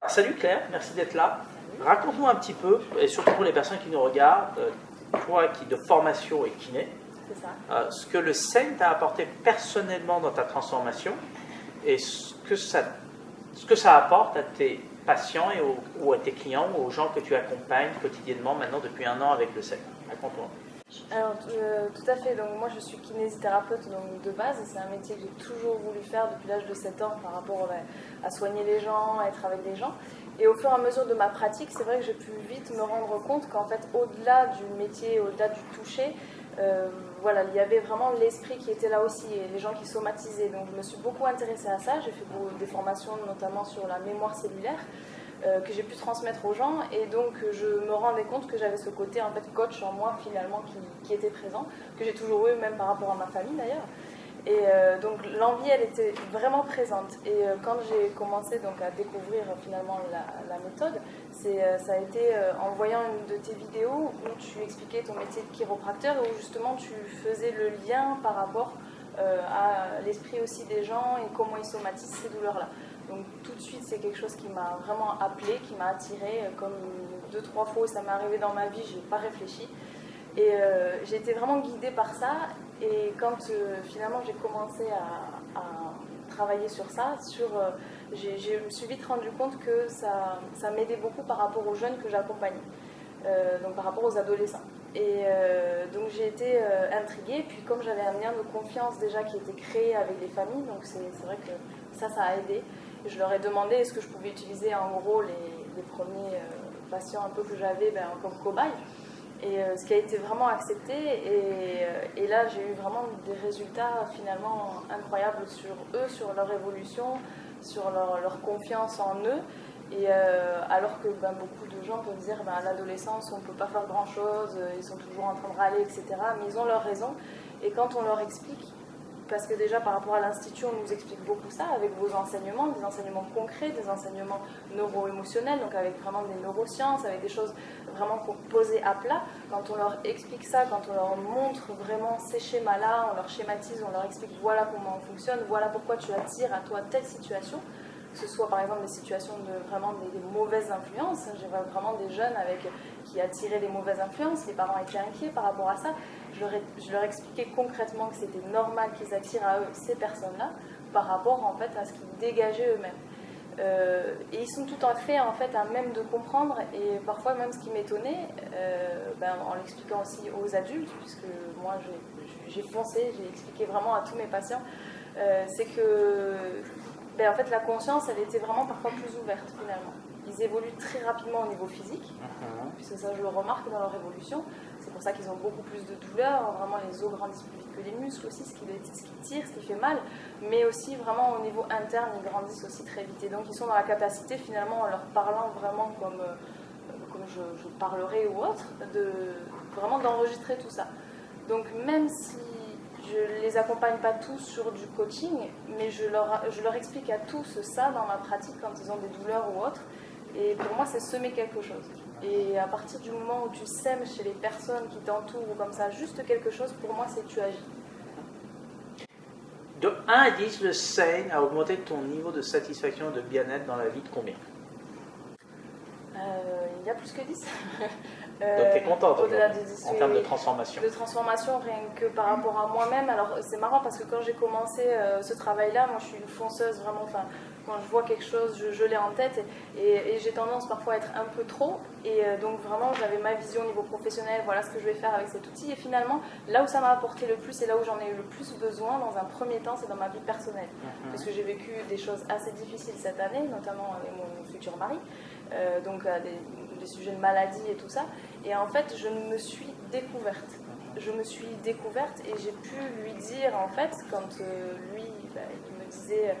Salut Claire, merci d'être là. Raconte-nous un petit peu, et surtout pour les personnes qui nous regardent, toi qui de formation est kiné, ce que le Seine t'a apporté personnellement dans ta transformation et ce que ça apporte à tes patients ou à tes clients ou aux gens que tu accompagnes quotidiennement maintenant depuis 1 an avec le Seine. Raconte-nous. Alors, tout à fait. Donc, moi, je suis kinésithérapeute donc, de base. C'est un métier que j'ai toujours voulu faire depuis l'âge de 7 ans par rapport à soigner les gens, à être avec les gens. Et au fur et à mesure de ma pratique, c'est vrai que j'ai pu vite me rendre compte qu'en fait, au-delà du métier, au-delà du toucher, voilà, il y avait vraiment l'esprit qui était là aussi et les gens qui somatisaient. Donc, je me suis beaucoup intéressée à ça. J'ai fait des formations notamment sur la mémoire cellulaire. Que j'ai pu transmettre aux gens, et donc je me rendais compte que j'avais ce côté en fait coach en moi finalement qui était présent, que j'ai toujours eu même par rapport à ma famille d'ailleurs, et donc l'envie elle était vraiment présente. Et quand j'ai commencé donc à découvrir finalement la méthode, ça a été en voyant une de tes vidéos où tu expliquais ton métier de chiropracteur et où justement tu faisais le lien par rapport à l'esprit aussi des gens et comment ils somatisent ces douleurs là. Donc tout de suite, c'est quelque chose qui m'a vraiment appelée, qui m'a attirée, comme 2-3 fois où ça m'est arrivé dans ma vie, je n'ai pas réfléchi. Et j'ai été vraiment guidée par ça. Et quand finalement j'ai commencé à travailler sur ça, je me suis vite rendu compte que ça m'aidait beaucoup par rapport aux jeunes que j'accompagnais, donc par rapport aux adolescents. Et donc j'ai été intriguée. Puis comme j'avais un lien de confiance déjà qui était créé avec les familles, donc c'est vrai que ça a aidé. Je leur ai demandé est-ce que je pouvais utiliser en gros les premiers patients un peu que j'avais comme cobaye, et ce qui a été vraiment accepté, et là j'ai eu vraiment des résultats finalement incroyables sur eux, sur leur évolution, sur leur confiance en eux, et alors que beaucoup de gens peuvent dire à l'adolescence on ne peut pas faire grand chose, ils sont toujours en train de râler, etc., mais ils ont leur raison. Et quand on leur explique, parce que déjà par rapport à l'Institut, on nous explique beaucoup ça avec vos enseignements, des enseignements concrets, des enseignements neuro-émotionnels, donc avec vraiment des neurosciences, avec des choses vraiment posées à plat. Quand on leur explique ça, quand on leur montre vraiment ces schémas-là, on leur schématise, on leur explique voilà comment on fonctionne, voilà pourquoi tu attires à toi telle situation, que ce soit par exemple des situations de vraiment des mauvaises influences. J'ai vraiment des jeunes qui attiraient des mauvaises influences, les parents étaient inquiets par rapport à ça. Je leur expliquais concrètement que c'était normal qu'ils attirent à eux ces personnes-là par rapport en fait à ce qu'ils dégageaient eux-mêmes. Et ils sont tout à fait en fait à même de comprendre, et parfois même ce qui m'étonnait, en l'expliquant aussi aux adultes, puisque moi j'ai foncé, j'ai expliqué vraiment à tous mes patients, c'est que en fait la conscience elle était vraiment parfois plus ouverte finalement. Ils évoluent très rapidement au niveau physique, puisque ça je le remarque dans leur évolution. C'est pour ça qu'ils ont beaucoup plus de douleurs, vraiment les os grandissent plus vite que les muscles aussi, ce qui tire, ce qui fait mal, mais aussi vraiment au niveau interne, ils grandissent aussi très vite. Et donc ils sont dans la capacité finalement, en leur parlant vraiment comme je parlerais ou autre, vraiment d'enregistrer tout ça. Donc même si je ne les accompagne pas tous sur du coaching, mais je leur explique à tous ça dans ma pratique quand ils ont des douleurs ou autres. Et pour moi, c'est semer quelque chose. Et à partir du moment où tu sèmes chez les personnes qui t'entourent ou comme ça, juste quelque chose, pour moi, c'est que tu agis. De 1 à 10, le Seine a augmenté ton niveau de satisfaction et de bien-être dans la vie de combien? Il y a plus que 10. Donc tu es contente au-delà des 10, en termes de transformation? De transformation, rien que par rapport à moi-même. Alors c'est marrant parce que quand j'ai commencé ce travail-là, moi je suis une fonceuse vraiment. Enfin, quand je vois quelque chose, je l'ai en tête, et j'ai tendance parfois à être un peu trop. Et donc vraiment, j'avais ma vision au niveau professionnel, voilà ce que je vais faire avec cet outil. Et finalement, là où ça m'a apporté le plus et là où j'en ai eu le plus besoin dans un premier temps, c'est dans ma vie personnelle. Parce que j'ai vécu des choses assez difficiles cette année, notamment avec mon futur mari. Donc des sujets de maladie et tout ça, et en fait je me suis découverte et j'ai pu lui dire en fait quand lui il me disait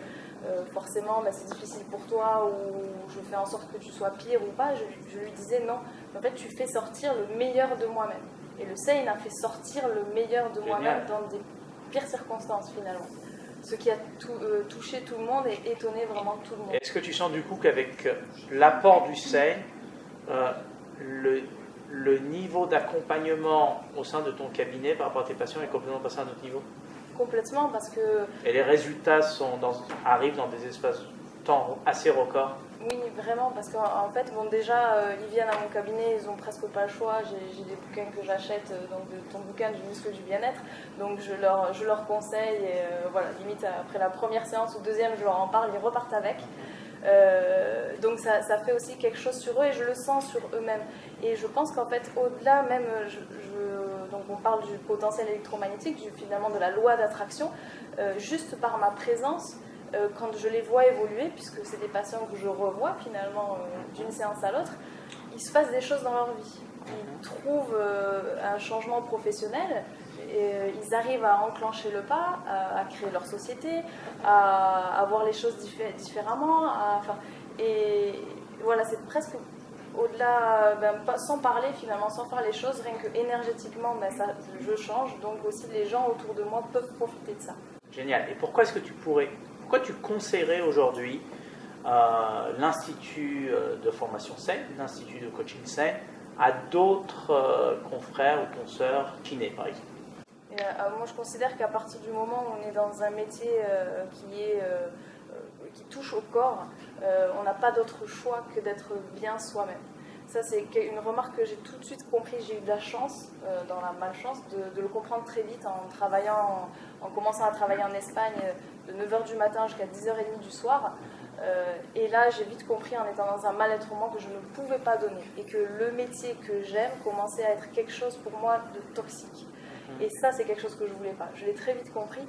forcément c'est difficile pour toi ou je fais en sorte que tu sois pire ou pas, je lui disais non, en fait tu fais sortir le meilleur de moi-même, et le Seine a fait sortir le meilleur de moi-même dans des pires circonstances finalement. Ce qui a touché tout le monde et étonné vraiment tout le monde. Est-ce que tu sens du coup qu'avec l'apport du Seine, le niveau d'accompagnement au sein de ton cabinet par rapport à tes patients est complètement passé à un autre niveau? Complètement, parce que... Et les résultats arrivent dans des espaces de temps assez records? Oui, vraiment, parce qu'en fait, bon, déjà, ils viennent à mon cabinet, ils ont presque pas le choix. J'ai des bouquins que j'achète, donc de ton bouquin du muscle du bien-être, donc je leur conseille, et voilà, limite après la première séance ou deuxième, je leur en parle, ils repartent avec. Donc ça fait aussi quelque chose sur eux et je le sens sur eux-mêmes. Et je pense qu'en fait, au-delà même, donc on parle du potentiel électromagnétique, finalement de la loi d'attraction, juste par ma présence. Quand je les vois évoluer, puisque c'est des patients que je revois finalement d'une séance à l'autre, il se passe des choses dans leur vie. Ils trouvent un changement professionnel, et ils arrivent à enclencher le pas, à créer leur société, à voir les choses différemment. Et voilà, c'est presque au-delà, sans parler finalement, sans faire les choses, rien que énergétiquement, je change, donc aussi les gens autour de moi peuvent profiter de ça. Génial. Et pourquoi tu conseillerais aujourd'hui l'Institut de formation saine, l'Institut de coaching saine, à d'autres confrères ou consoeurs kinés, par exemple? Moi, je considère qu'à partir du moment où on est dans un métier qui touche au corps, on n'a pas d'autre choix que d'être bien soi-même. Ça, c'est une remarque que j'ai tout de suite compris. J'ai eu de la chance, dans la malchance, de le comprendre très vite en commençant à travailler en Espagne de 9h du matin jusqu'à 10h30 du soir. Et là, j'ai vite compris, en étant dans un mal-être au monde, que je ne pouvais pas donner. Et que le métier que j'aime commençait à être quelque chose pour moi de toxique. Et ça, c'est quelque chose que je ne voulais pas. Je l'ai très vite compris.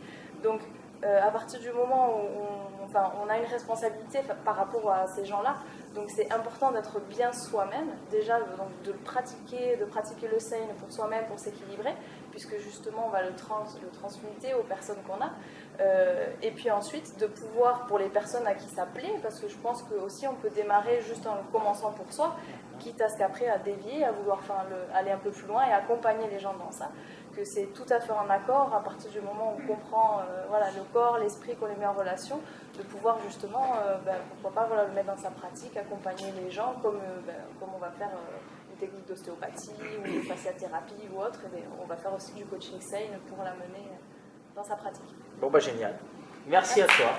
Donc, à partir du moment où on a une responsabilité par rapport à ces gens-là, donc c'est important d'être bien soi-même, déjà de pratiquer le Sein pour soi-même, pour s'équilibrer, puisque justement on va le transmuter aux personnes qu'on a, et puis ensuite de pouvoir, pour les personnes à qui ça plaît, parce que je pense que aussi on peut démarrer juste en commençant pour soi, quitte à ce qu'après à dévier, à vouloir aller un peu plus loin et accompagner les gens dans ça, que c'est tout à fait en accord à partir du moment où on comprend le corps, l'esprit, qu'on les met en relation, de pouvoir justement, pourquoi pas le mettre dans sa pratique, accompagner les gens comme on va faire une technique d'ostéopathie ou de fasciathérapie ou autre, et on va faire aussi du coaching Sein pour la mener dans sa pratique. Bon, génial. Merci à toi.